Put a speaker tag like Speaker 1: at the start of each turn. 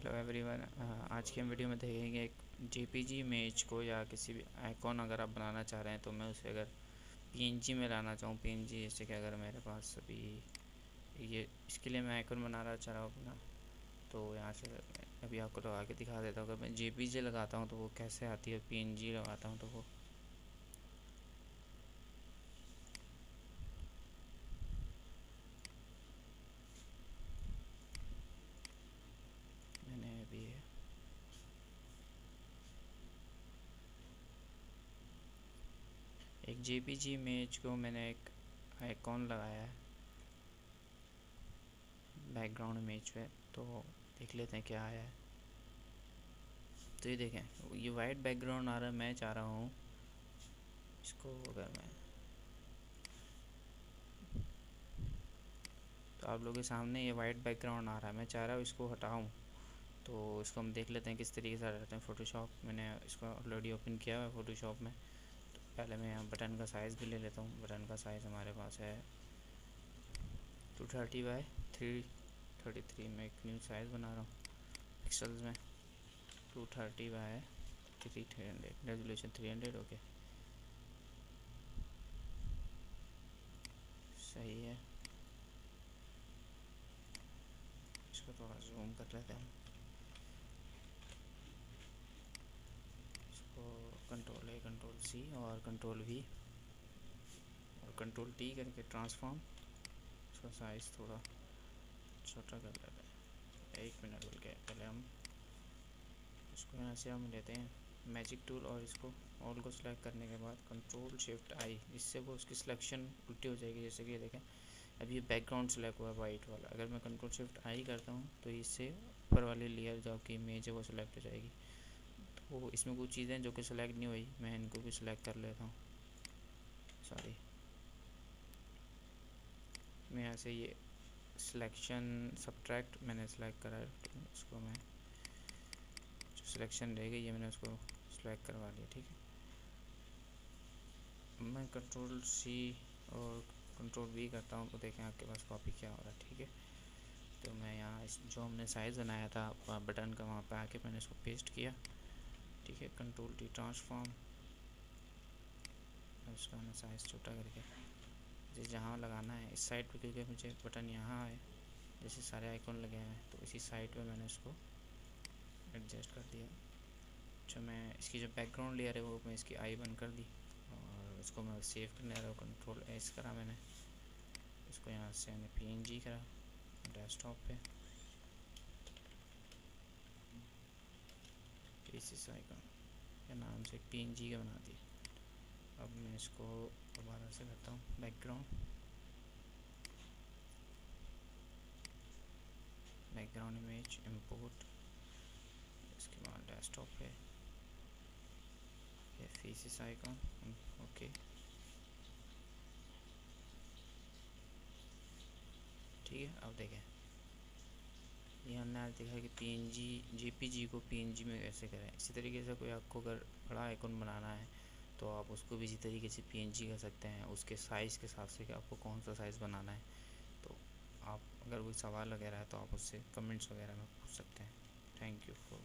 Speaker 1: Hello everyone. आज की हम वीडियो में देखेंगे एक जेपीजी इमेज को या किसी भी आइकॉन अगर आप बनाना चाह रहे हैं तो मैं उसे अगर पीएनजी में लाना चाहूँ, पीएनजी जैसे कि अगर मेरे पास अभी ये इसके लिए मैं आइकॉन बना चाह रहा हूँ अपना, तो यहाँ से मैं अभी आपको लगा के दिखा देता हूँ। अगर मैं जेपीजी लगाता हूँ तो वो कैसे आती है, पीएनजी लगाता हूँ तो वो मैंने अभी एक जेपीजी इमेज को मैंने एक आइकॉन लगाया है बैकग्राउंड इमेज पे, तो देख लेते हैं क्या आया है। तो ये देखें, ये वाइट बैकग्राउंड आ रहा है। मैं चाह रहा हूँ इसको, अगर मैं तो आप लोगों के सामने ये वाइट बैकग्राउंड आ रहा है, मैं चाह रहा हूँ इसको हटाऊँ। तो इसको हम देख लेते हैं किस तरीके से हटाते हैं। फ़ोटोशॉप मैंने इसको ऑलरेडी ओपन किया हुआ है फ़ोटोशॉप में। तो पहले मैं यहाँ बटन का साइज़ भी ले लेता हूँ। बटन का साइज़ हमारे पास है 230x333। मैं एक न्यू साइज़ बना रहा हूँ पिक्सल्स में। 230x300, resolution 300। ओके, सही है। इसको थोड़ा जूम कर लेते हैं। इसको कंट्रोल A, कंट्रोल C और कंट्रोल V और कंट्रोल T करके ट्रांसफॉर्म, इसका साइज़ थोड़ा छोटा कर लेते हैं। 1 मिनट बल्कि पहले हम इसको यहाँ से हम लेते हैं मैजिक टूल और इसको ऑल को सिलेक्ट करने के बाद कंट्रोल शिफ्ट आई, इससे वो उसकी सिलेक्शन उल्टी हो जाएगी। जैसे कि ये देखें, अभी ये बैकग्राउंड सेलेक्ट हुआ है वाइट वाला। अगर मैं कंट्रोल शिफ्ट आई करता हूँ तो इससे ऊपर वाली लेयर जो आपकी इमेज है वो सिलेक्ट हो जाएगी। तो इसमें कुछ चीज़ें जो कि सिलेक्ट नहीं हुई, मैं इनको भी सिलेक्ट कर लेता हूँ। सॉरी, मैं यहाँ से ये सिलेक्शन सब्ट्रैक्ट मैंने सेलेक्ट करा है, तो इसको मैं जो सिलेक्शन रह गई है मैंने उसको सेलेक्ट करवा लिया। ठीक है, मैं कंट्रोल C और कंट्रोल V करता हूँ तो देखें आपके पास कॉपी क्या हो रहा है। ठीक है, तो मैं यहाँ इस जो हमने साइज़ बनाया था बटन का, वहाँ पे आके मैंने इसको पेस्ट किया। ठीक है, कंट्रोल T ट्रांसफॉर्म, इसका मैं साइज़ छोटा करके जैसे जहाँ लगाना है इस साइड पे, क्योंकि मुझे बटन यहाँ है, जैसे सारे आइकॉन लगे हैं तो इसी साइड पे मैंने इसको एडजस्ट कर दिया। अच्छा, मैं इसकी जो बैकग्राउंड लेयर है वो मैं इसकी आई बंद कर दी और इसको मैं सेव करने रहा हूँ। कंट्रोल S करा मैंने, इसको यहाँ से मैंने PNG करा डेस्कटॉप पे, पीसीस आइकॉन के नाम से PNG का बना दी। अब मैं इसको दोबारा से करता हूँ बैकग्राउंड इमेज इंपोर्ट, इसके बाद डेस्कटॉप पे ये पीसीस आइकॉन। ओके, ठीक है। अब देखें, ये हमने आज देखा कि जेपीजी को PNG में कैसे करें। इसी तरीके से कोई आपको अगर बड़ा आइकॉन बनाना है तो आप उसको भी इसी तरीके से PNG कर सकते हैं, उसके साइज़ के हिसाब से कि आपको कौन सा साइज़ बनाना है। तो आप अगर कोई सवाल वगैरह है तो आप उससे कमेंट्स वगैरह में पूछ सकते हैं। Thank you for